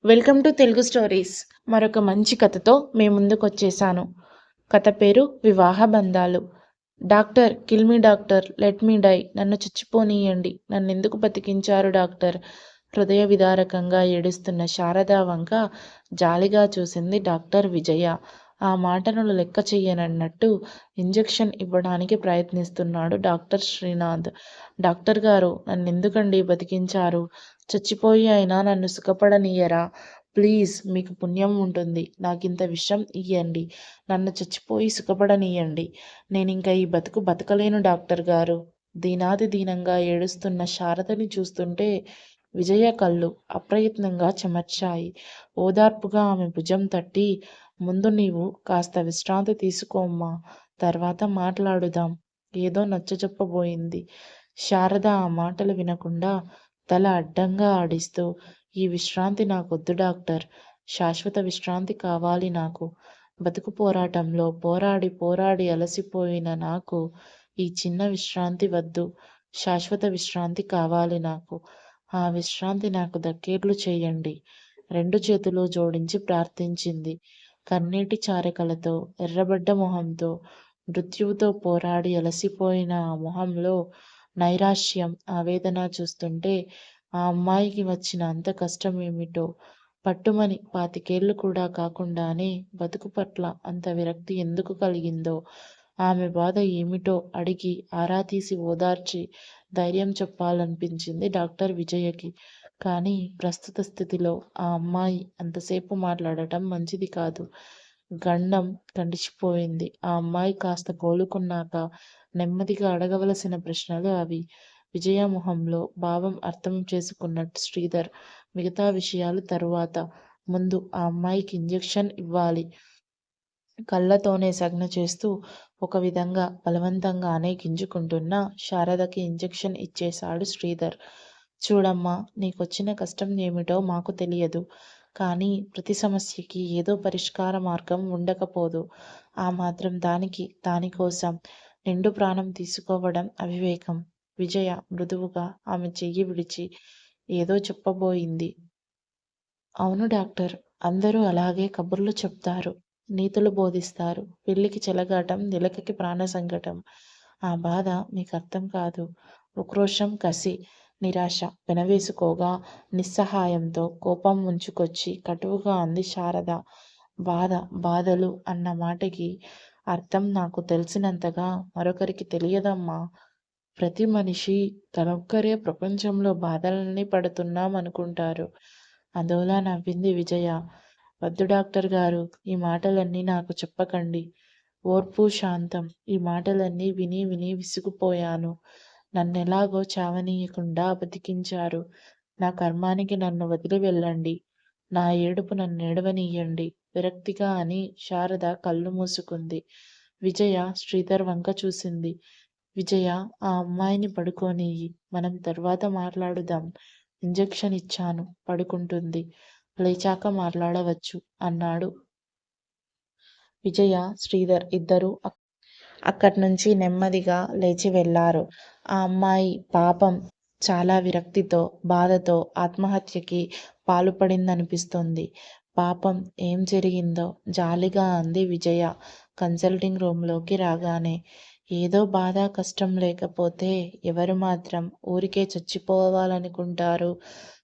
Welcome to Telugu stories. మరొక మంచి కథతో మీ ముందుకొచ్చేసాను. కథ పేరు వివాహ బంధాలు. Doctor, kill me doctor, let me die. నన్ను చచ్చిపోనీయండి. నన్నెందుకు బతికించారు డాక్టర్? హృదయ విదారకంగా ఏడుస్తున్న శారద వంక జాలిగా చూసింది డాక్టర్ విజయ. ఆ మాటలను లెక్క చెయ్యనన్నట్టు ఇంజెక్షన్ ఇవ్వడానికి ప్రయత్నిస్తున్నాడు డాక్టర్ శ్రీనాథ్. డాక్టర్ గారు, నన్నెందుకండి బతికించారు? చచ్చిపోయి అయినా నన్ను సుఖపడనీయరా? ప్లీజ్, మీకు పుణ్యం ఉంటుంది. నాకింత విషం ఇయ్యండి. నన్ను చచ్చిపోయి సుఖపడనీయండి. నేనింక ఈ బతుకు బతకలేను డాక్టర్ గారు. దీనాది దీనంగా ఏడుస్తున్న శారదని చూస్తుంటే విజయ కళ్ళు అప్రయత్నంగా చెమర్చాయి. ఓదార్పుగా ఆమె భుజం తట్టి, ముందు నీవు కాస్త విశ్రాంతి తీసుకోమ్మా, తర్వాత మాట్లాడుదాం, ఏదో నచ్చజెప్పబోయింది. శారద ఆ మాటలు వినకుండా తల అడ్డంగా ఆడిస్తూ, ఈ విశ్రాంతి నాకొద్దు డాక్టర్. శాశ్వత విశ్రాంతి కావాలి నాకు. బతుకు పోరాటంలో పోరాడి పోరాడి అలసిపోయిన నాకు ఈ చిన్న విశ్రాంతి వద్దు. శాశ్వత విశ్రాంతి కావాలి నాకు. ఆ విశ్రాంతి నాకు దక్కేట్లు చేయండి. రెండు చేతులు జోడించి ప్రార్థించింది. కన్నీటి చారికలతో ఎర్రబడ్డ మొహంతో, మృత్యువుతో పోరాడి అలసిపోయిన ఆ మొహంలో నైరాశ్యం, ఆవేదన చూస్తుంటే ఆ అమ్మాయికి వచ్చిన అంత కష్టం ఏమిటో, పట్టుమని 25 కూడా కాకుండానే బతుకు పట్ల అంత విరక్తి ఎందుకు కలిగిందో, ఆమె బాధ ఏమిటో అడిగి ఆరా తీసి ఓదార్చి ధైర్యం చెప్పాలనిపించింది డాక్టర్ విజయకి. కానీ ప్రస్తుత స్థితిలో ఆ అమ్మాయి అంతసేపు మాట్లాడటం మంచిది కాదు. గండం గడిచిపోయింది. ఆ అమ్మాయి కాస్త కోలుకున్నాక నెమ్మదిగా అడగవలసిన ప్రశ్నలు అవి. విజయ మొహంలో భావం అర్థం చేసుకున్నట్టు శ్రీధర్, మిగతా విషయాలు తరువాత. ముందు ఆ అమ్మాయికి ఇంజెక్షన్ ఇవ్వాలి. కళ్ళతోనే సంజ్ఞ చేస్తూ ఒక విధంగా బలవంతంగానే గింజుకుంటున్న శారదకి ఇంజెక్షన్ ఇచ్చేశాడు శ్రీధర్. చూడమ్మా, నీకొచ్చిన కష్టం ఏమిటో మాకు తెలియదు. కానీ ప్రతి సమస్యకి ఏదో పరిష్కార మార్గం ఉండకపోదు. ఆ మాత్రం దానికి దానికోసం నిండు ప్రాణం తీసుకోవడం అవివేకం. విజయ మృదువుగా ఆమె చెయ్యి విడిచి ఏదో చెప్పబోయింది. అవును డాక్టర్, అందరూ అలాగే కబుర్లు చెప్తారు, నీతులు బోధిస్తారు. పెళ్లికి చెలగాటం, నిలకకి ప్రాణ సంకటం. ఆ బాధ మీకు అర్థం కాదు. ఉక్రోషం, కసి, నిరాశ పెనవేసుకోగా నిస్సహాయంతో కోపం ముంచుకొచ్చి కటువుగా అంది శారద. బాధ, బాధలు అన్న మాటకి అర్థం నాకు తెలిసినంతగా మరొకరికి తెలియదమ్మా. ప్రతి మనిషి తనొక్కరే ప్రపంచంలో బాధలన్నీ పడుతున్నాం అనుకుంటారు. అదోలా నవ్వింది విజయ. వద్దు డాక్టర్ గారు, ఈ మాటలన్నీ నాకు చెప్పకండి. ఓర్పు, శాంతం. ఈ మాటలన్నీ విని విని విసిగిపోయాను. నన్నెలాగో చావనీయకుండా బతికించారు. నా కర్మానికి నన్ను వదిలి వెళ్ళండి. నా ఏడుపు నన్నేడవనీయండి. విరక్తిగా అని శారద కళ్ళు మూసుకుంది. విజయ శ్రీధర్ వంక చూసింది. విజయ, ఆ అమ్మాయిని పడుకోనియ్యి. మనం తర్వాత మాట్లాడుదాం. ఇంజెక్షన్ ఇచ్చాను, పడుకుంటుంది. లేచాక మాట్లాడవచ్చు అన్నాడు. విజయ, శ్రీధర్ ఇద్దరూ అక్కడ్నుంచి నెమ్మదిగా లేచి వెళ్ళారు. ఆ అమ్మాయి పాపం చాలా విరక్తితో, బాధతో ఆత్మహత్యకి పాలుపడిందనిపిస్తోంది. పాపం, ఏం జరిగిందో జాలిగా అంది విజయ కన్సల్టింగ్ రూంలోకి రాగానే. ఏదో బాధ, కష్టం లేకపోతే ఎవరు మాత్రం ఊరికే చచ్చిపోవాలనుకుంటారు?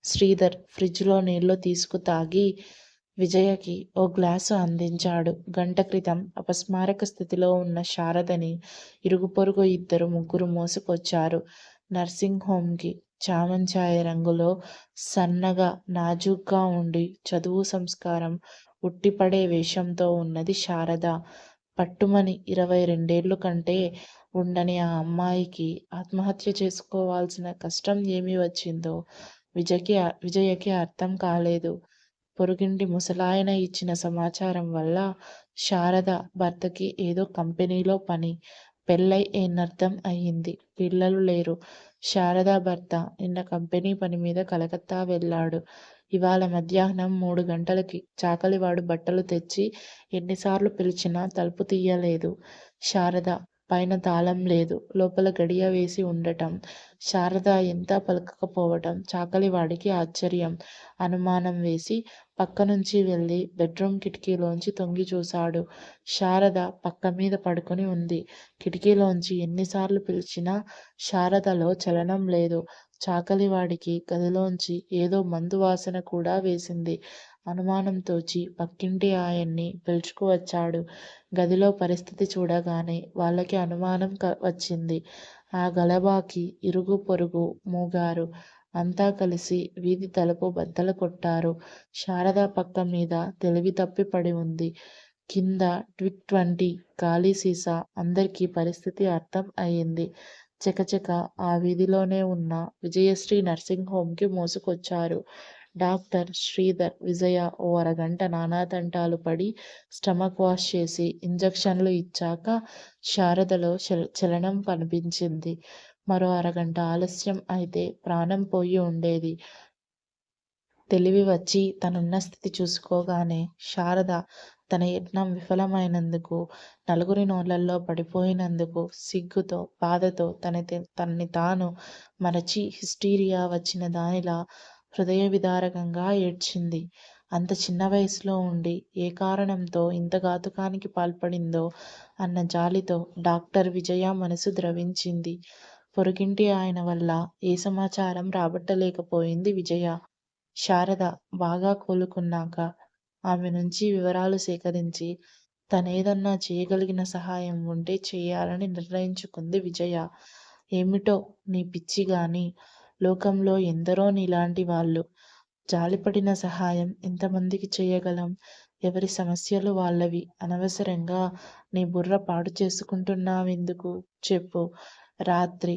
శ్రీధర్ ఫ్రిడ్జ్లో నీళ్లు తీసుకు తాగి విజయకి ఓ గ్లాసు అందించాడు. గంట క్రితం అపస్మారక స్థితిలో ఉన్న శారదని ఇరుగు పొరుగు ఇద్దరు ముగ్గురు మోసుకొచ్చారు నర్సింగ్ హోంకి. చామంచాయ రంగులో, సన్నగా, నాజూగ్గా ఉండి చదువు సంస్కారం ఉట్టిపడే వేషంతో ఉన్నది శారద. పట్టుమని 22 కంటే ఉండని ఆ అమ్మాయికి ఆత్మహత్య చేసుకోవాల్సిన కష్టం ఏమి వచ్చిందో విజయకి అర్థం కాలేదు. పొరుగింటి ముసలాయన ఇచ్చిన సమాచారం వల్ల శారద భర్తకి ఏదో కంపెనీలో పని, పెళ్ళై ఏనర్థం అయింది. పిల్లలు లేరు. శారద భర్త నిన్న కంపెనీ పని మీద కలకత్తా వెళ్ళాడు. ఇవాళ మధ్యాహ్నం 3 గంటలకి చాకలివాడు బట్టలు తెచ్చి ఎన్నిసార్లు పిలిచినా తలుపు తీయలేదు. శారద పైన తాళం లేదు. లోపల గడియ వేసి ఉండటం. శారద ఎంత పలకకపోవటం చాకలివాడికి ఆశ్చర్యం, అనుమానం వేసి పక్కనుంచి వెళ్ళి బెడ్రూమ్ కిటికీలోంచి తొంగి చూశాడు. శారద పక్కమీద పడుకొని ఉంది. కిటికీలోంచి ఎన్నిసార్లు పిలిచినా శారదలో చలనం లేదు. చాకలివాడికి గదిలోంచి ఏదో మందు వాసన కూడా వేసింది. అనుమానంతోచి పక్కింటి ఆయన్ని పిలుచుకువచ్చాడు. గదిలో పరిస్థితి చూడగానే వాళ్ళకి అనుమానం వచ్చింది. ఆ గలబాకి ఇరుగు పొరుగు మూగారు. అంతా కలిసి వీధి తలుపు బద్దలు కొట్టారు. శారద పక్క మీద తెలివి తప్పి పడి ఉంది. కింద ట్విక్ 20 ఖాళీ సీసా. అందరికీ పరిస్థితి అర్థం అయింది. చకచక ఆ వీధిలోనే ఉన్న విజయశ్రీ నర్సింగ్ హోంకి మోసుకొచ్చారు. డాక్టర్, శ్రీధర్, విజయ ఓ అరగంట నానాతంటాలు పడి స్టమక్ వాష్ చేసి ఇంజక్షన్లు ఇచ్చాక శారదలో చలనం కనిపించింది. మరో అరగంట ఆలస్యం అయితే ప్రాణం పోయి ఉండేది. తెలివి వచ్చి తనున్న స్థితి చూసుకోగానే శారద తన యత్నం విఫలమైనందుకు, నలుగురి నోళ్ళల్లో పడిపోయినందుకు సిగ్గుతో, బాధతో తనని తాను మరచి హిస్టీరియా వచ్చిన దానిలా హృదయ విదారకంగా ఏడ్చింది. అంత చిన్న వయసులో ఉండి ఏ కారణంతో ఇంత ఘాతుకానికి పాల్పడిందో అన్న జాలితో డాక్టర్ విజయ మనసు ద్రవించింది. పొరుగింటి ఆయన వల్ల ఏ సమాచారం రాబట్టలేకపోయింది విజయ. శారద బాగా కోలుకున్నాక ఆమె నుంచి వివరాలు సేకరించి తనేదన్నా చేయగలిగిన సహాయం ఉంటే చేయాలని నిర్ణయించుకుంది విజయ. ఏమిటో నీ పిచ్చి గాని, లోకంలో ఎందరో నీలాంటి వాళ్ళు. జాలిపడిన సహాయం ఎంతమందికి చేయగలం? ఎవరి సమస్యలు వాళ్ళవి. అనవసరంగా నీ బుర్ర పాడు చేసుకుంటున్నావెందుకు చెప్పు. రాత్రి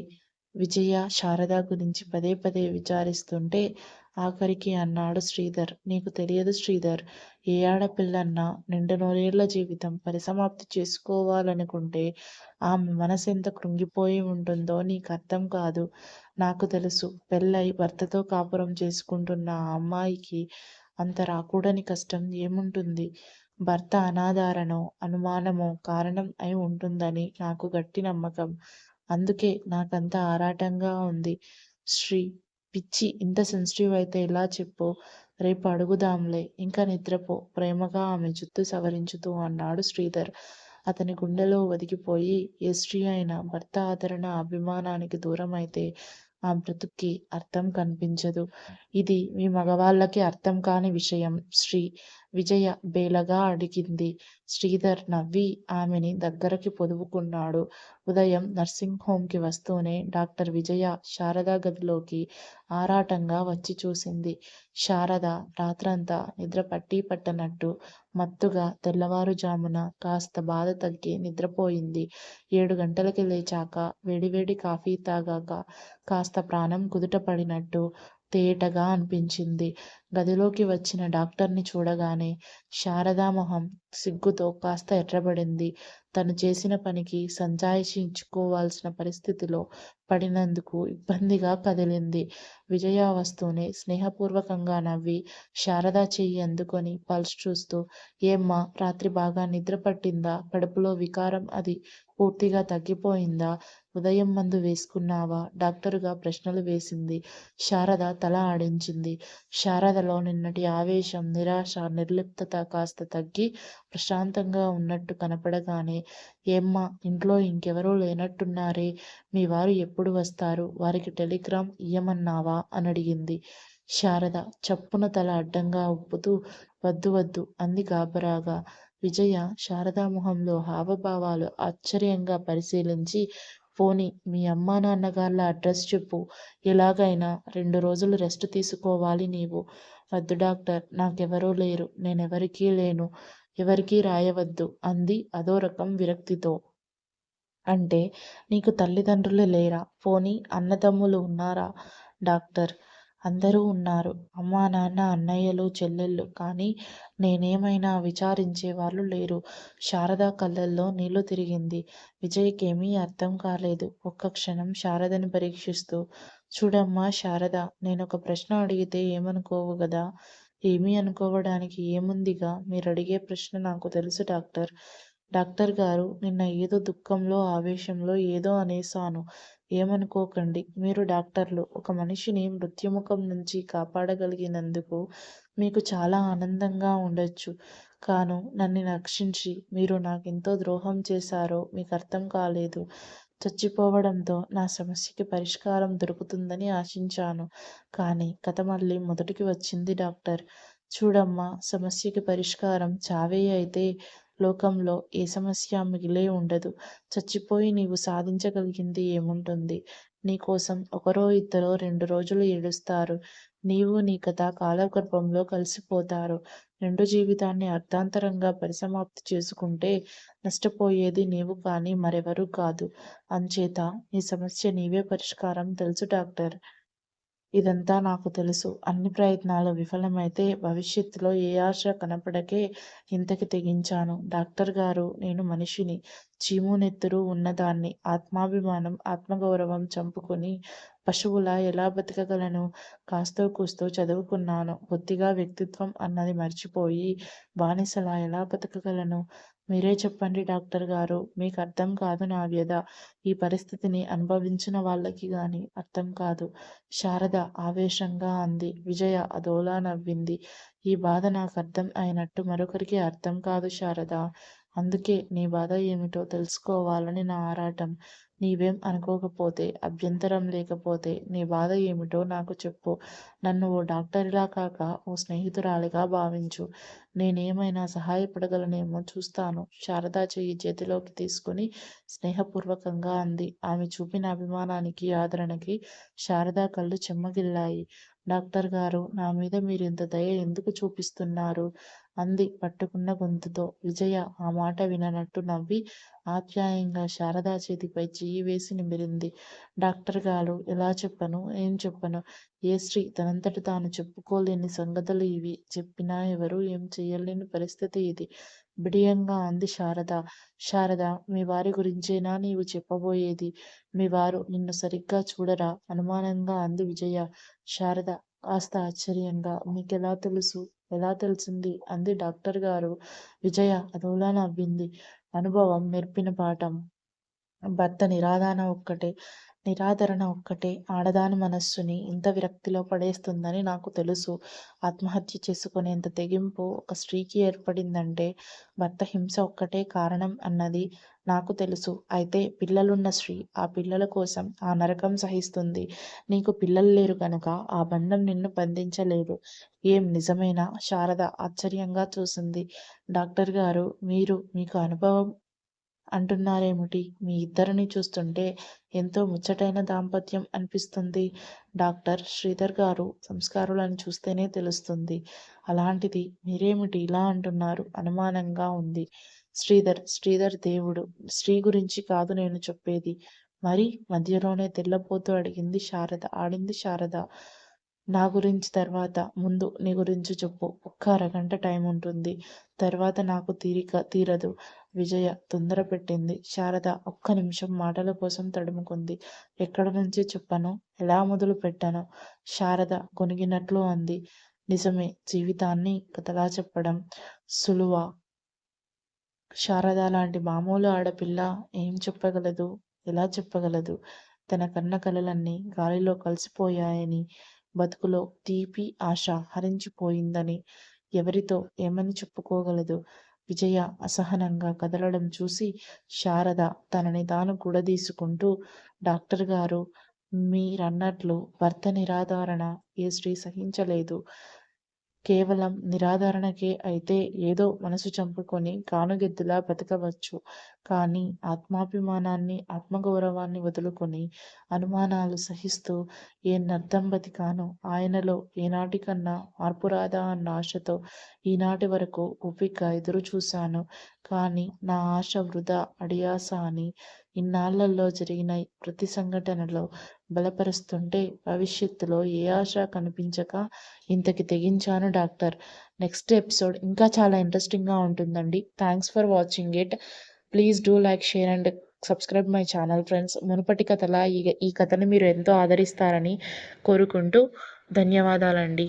విజయ శారద గురించి పదే పదే విచారిస్తుంటే ఆఖరికి అన్నాడు శ్రీధర్. నీకు తెలియదు శ్రీధర్, ఏ ఆడపిల్లన్నా నిండు నూరేళ్ల జీవితం పరిసమాప్తి చేసుకోవాలనుకుంటే ఆమె మనసు ఎంత కృంగిపోయి ఉంటుందో నీకు అర్థం కాదు. నాకు తెలుసు. పెళ్ళై భర్తతో కాపురం చేసుకుంటున్న ఆ అమ్మాయికి అంత రాకూడని కష్టం ఏముంటుంది? భర్త అనాదరణో, అనుమానమో కారణం అయి ఉంటుందని నాకు గట్టి నమ్మకం. అందుకే నాకంత ఆరాటంగా ఉంది. శ్రీ, పిచ్చి ఇంత సెన్సిటివ్ అయితే ఎలా చెప్పు. రేపు అడుగుదాంలే. ఇంకా నిద్రపో ప్రేమగా ఆమె జుత్తు సవరించుతూ అన్నాడు శ్రీధర్. అతని గుండెలో ఒదిగిపోయి ఏ స్త్రీ అయినా భర్త ఆదరణ, అభిమానానికి దూరమైతే ఆ బ్రతుక్కి అర్థం కనిపించదు. ఇది మీ మగవాళ్ళకి అర్థం కాని విషయం శ్రీ, విజయ బేలగా అడిగింది. శ్రీధర్ నవ్వి ఆమెని దగ్గరకి పొదువుకున్నాడు. ఉదయం నర్సింగ్ హోంకి వస్తూనే డాక్టర్ విజయ శారద గదిలోకి ఆరాటంగా వచ్చి చూసింది. శారద రాత్రంతా నిద్ర పట్టనట్టు మత్తుగా తెల్లవారుజామున కాస్త బాధ తగ్గి నిద్రపోయింది. 7 గంటలకి లేచాక వేడివేడి కాఫీ తాగాక కాస్త ప్రాణం కుదుట పడినట్టు తేటగా అనిపించింది. గదిలోకి వచ్చిన డాక్టర్ని చూడగానే శారదా మొహం సిగ్గుతో కాస్త ఎర్రబడింది. తను చేసిన పనికి సంజాయిషి ఇచ్చుకోవాల్సిన పరిస్థితిలో పడినందుకు ఇబ్బందిగా కదిలింది. విజయ వస్తూనే స్నేహపూర్వకంగా నవ్వి శారద చెయ్యి అందుకొని పల్స్ చూస్తూ, ఏమ్మా రాత్రి బాగా నిద్ర పట్టిందా? కడుపులో వికారం అది పూర్తిగా తగ్గిపోయిందా? ఉదయం మందు వేసుకున్నావా? డాక్టరుగా ప్రశ్నలు వేసింది. శారద తల ఆడించింది. శారదలో నిన్నటి ఆవేశం, నిరాశ, నిర్లిప్తత కాస్త తగ్గి ప్రశాంతంగా ఉన్నట్టు కనపడగానే, ఏమ్మా ఇంట్లో ఇంకెవరూ లేనట్టున్నారే? మీ వారు ఎప్పుడు వస్తారు? వారికి టెలిగ్రామ్ ఇయ్యమన్నావా? అనడిగింది. శారద చప్పున తల అడ్డంగా ఊపుతూ వద్దు వద్దు అంది గాబరాగా. విజయ శారదా మొహంలో హావభావాలు ఆశ్చర్యంగా పరిశీలించి, పోనీ మీ అమ్మా నాన్నగార్ల అడ్రస్ చెప్పు. ఎలాగైనా 2 రోజులు రెస్ట్ తీసుకోవాలి నీవు. వద్దు డాక్టర్, నాకెవరూ లేరు. నేనెవరికీ లేను. ఎవరికీ రాయవద్దు అంది అదో రకం విరక్తితో. అంటే నీకు తల్లిదండ్రులు లేరా? పోనీ అన్నదమ్ములు ఉన్నారా? డాక్టర్, అందరూ ఉన్నారు. అమ్మా నాన్న, అన్నయ్యలు, చెల్లెళ్ళు. కానీ నేనేమైనా విచారించేవాళ్ళు లేరు. శారద కళ్ళల్లో నీళ్లు తిరిగింది. విజయ్కేమీ అర్థం కాలేదు. ఒక్క క్షణం శారదని పరీక్షిస్తూ, చూడమ్మా శారద, నేనొక ప్రశ్న అడిగితే ఏమనుకోవు గదా? ఏమీ అనుకోవడానికి ఏముందిగా? మీరడిగే ప్రశ్న నాకు తెలుసు డాక్టర్. డాక్టర్ గారు, నిన్న ఏదో దుఃఖంలో, ఆవేశంలో ఏదో అనేశాను. ఏమనుకోకండి. మీరు డాక్టర్లు. ఒక మనిషిని మృత్యుముఖం నుంచి కాపాడగలిగినందుకు మీకు చాలా ఆనందంగా ఉండొచ్చు. నన్ను రక్షించి మీరు నాకెంతో ద్రోహం చేశారో మీకర్థం కాలేదు. చచ్చిపోవడంతో నా సమస్యకి పరిష్కారం దొరుకుతుందని ఆశించాను. కానీ కథ మళ్ళీ మొదటికి వచ్చింది డాక్టర్. చూడమ్మా, సమస్యకి పరిష్కారం చావే అయితే లోకంలో ఏ సమస్య మిగిలే ఉండదు. చచ్చిపోయి నీవు సాధించగలిగింది ఏముంటుంది? నీకోసం ఒకరో ఇద్దరో 2 రోజులు ఏడుస్తారు. నీవు నీ కథ కాలగర్భంలో కలిసిపోతారు. నిండు జీవితాన్ని అర్ధాంతరంగా పరిసమాప్తి చేసుకుంటే నష్టపోయేది నీవు కానీ మరెవరూ కాదు. అంచేత నీ సమస్య నీవే పరిష్కారం తెలుసు డాక్టర్. ఇదంతా నాకు తెలుసు. అన్ని ప్రయత్నాలు విఫలమైతే భవిష్యత్తులో ఏ ఆశ కనపడకే ఇంతకి తెగించాను. డాక్టర్ గారు, నేను మనిషిని. చీము నెత్తురు ఉన్నదాన్ని. ఆత్మాభిమానం, ఆత్మగౌరవం చంపుకొని పశువులా ఎలా బతకగలను? కాస్తో కూస్తో చదువుకున్నాను. బొత్తిగా వ్యక్తిత్వం అన్నది మర్చిపోయి బానిసలా ఎలా బతకగలను? మీరే చెప్పండి డాక్టర్ గారు. మీకు అర్థం కాదు నా వ్యధ. ఈ పరిస్థితిని అనుభవించిన వాళ్ళకి గాని అర్థం కాదు. శారద ఆవేశంగా అంది. విజయ అదోలా నవ్వింది. ఈ బాధ నాకర్థం అయినట్టు మరొకరికి అర్థం కాదు శారద. అందుకే నీ బాధ ఏమిటో తెలుసుకోవాలని నా ఆరాటం. నీవేం అనుకోకపోతే, అభ్యంతరం లేకపోతే నీ బాధ ఏమిటో నాకు చెప్పు. నన్ను ఓ డాక్టరులా కాక ఓ స్నేహితురాలిగా భావించు. నేనేమైనా సహాయపడగలనేమో చూస్తాను. శారద చెయ్యి చేతిలోకి తీసుకుని స్నేహపూర్వకంగా అంది. ఆమె చూపిన అభిమానానికి, ఆదరణకి శారద కళ్ళు చెమ్మగిల్లాయి. డాక్టర్ గారు, నా మీద మీరింత దయ ఎందుకు చూపిస్తున్నారు? అంది పట్టుకున్న గొంతుతో. విజయ ఆ మాట విననట్టు నవ్వి ఆప్యాయంగా శారదా చేతిపై చెయ్యి వేసి నిమిరింది. డాక్టర్ గారు, ఎలా చెప్పను, ఏం చెప్పను? ఏ స్త్రీ తనంతట తాను చెప్పుకోలేని సంగతులు ఇవి. చెప్పినా ఎవరూ ఏం చెయ్యలేని పరిస్థితి ఇది. బిడియంగా అంది శారద. శారద, మీ వారి గురించేనా నీవు చెప్పబోయేది? మీ వారు నిన్ను సరిగ్గా చూడరా? అనుమానంగా అంది విజయ. శారద కాస్త ఆశ్చర్యంగా, మీకెలా తెలుసు? ఎలా తెలిసింది? అంది డాక్టర్ గారు. విజయ అదోలా నవ్వింది. అనుభవం నేర్పిన పాఠం. భర్త నిరాదరణ ఒక్కటే ఆడదాని మనస్సుని ఇంత విరక్తిలో పడేస్తుందని నాకు తెలుసు. ఆత్మహత్య చేసుకునేంత తెగింపు ఒక స్త్రీకి ఏర్పడిందంటే భర్త హింస ఒక్కటే కారణం అన్నది నాకు తెలుసు. అయితే పిల్లలున్న స్త్రీ ఆ పిల్లల కోసం ఆ నరకం సహిస్తుంది. నీకు పిల్లలు లేరు కనుక ఆ బంధం నిన్ను బంధించలేదు. ఏం నిజమేనా? శారద ఆశ్చర్యంగా చూసింది. డాక్టర్ గారు, మీకు అనుభవం అంటున్నారేమిటి? మీ ఇద్దరిని చూస్తుంటే ఎంతో ముచ్చటైన దాంపత్యం అనిపిస్తుంది. డాక్టర్ శ్రీధర్ గారు సంస్కారులను చూస్తేనే తెలుస్తుంది. అలాంటిది మీరేమిటి ఇలా అంటున్నారు? అనుమానంగా ఉంది. శ్రీధర్ దేవుడు. స్త్రీ గురించి కాదు నేను చెప్పేది. మరి మధ్యలోనే తెల్లబోతూ ఆడింది శారద. నా గురించి తర్వాత, ముందు నీ గురించి చెప్పు. ఒక్క అరగంట టైం ఉంటుంది. తర్వాత నాకు తీరదు. విజయ తొందర పెట్టింది. శారద ఒక్క నిమిషం మాటల కోసం తడుముకుంది. ఎక్కడ నుంచి చెప్పను? ఎలా మొదలు పెట్టను? శారద గొనిగినట్లు అంది. నిజమే, జీవితాన్ని కథలా చెప్పడం సులువా? శారద లాంటి మామూలు ఆడపిల్ల ఏం చెప్పగలదు? ఎలా చెప్పగలదు? తన కన్న కలలన్నీ గాలిలో కలిసిపోయాయని, బతుకులో తీపి ఆశ హరించిపోయిందని ఎవరితో ఏమని చెప్పుకోగలదు? విజయ అసహనంగా కదలడం చూసి శారద తనని తాను కూడదీసుకుంటూ, డాక్టర్ గారు, మీరన్నట్లు భర్త నిరాదరణ ఏ స్త్రీ సహించలేదు. కేవలం నిరాదరణకే అయితే ఏదో మనసు చంపుకొని గానుగెద్దులా బతకవచ్చు. కానీ ఆత్మాభిమానాన్ని, ఆత్మగౌరవాన్ని వదులుకొని అనుమానాలు సహిస్తూ ఏన్నర్థం బతికానో, ఆయనలో ఏనాటికన్నా మార్పు రాదా అన్న ఆశతో ఈనాటి వరకు ఓపిగ్గా ఎదురుచూశాను. కానీ నా ఆశ వృధా, అడియాస అని ఇన్నాళ్లలో జరిగిన ప్రతి సంఘటనలో బలపరుస్తుంటే భవిష్యత్తులో ఏ ఆశ కనిపించక ఇంతకి తెగించాను డాక్టర్. నెక్స్ట్ ఎపిసోడ్ ఇంకా చాలా ఇంట్రెస్టింగ్గా ఉంటుందండి. Thanks for watching it. Please do like, share and subscribe my channel friends. మునుపటి కథలా ఈ కథని మీరు ఎంతో ఆదరిస్తారని కోరుకుంటూ ధన్యవాదాలండి.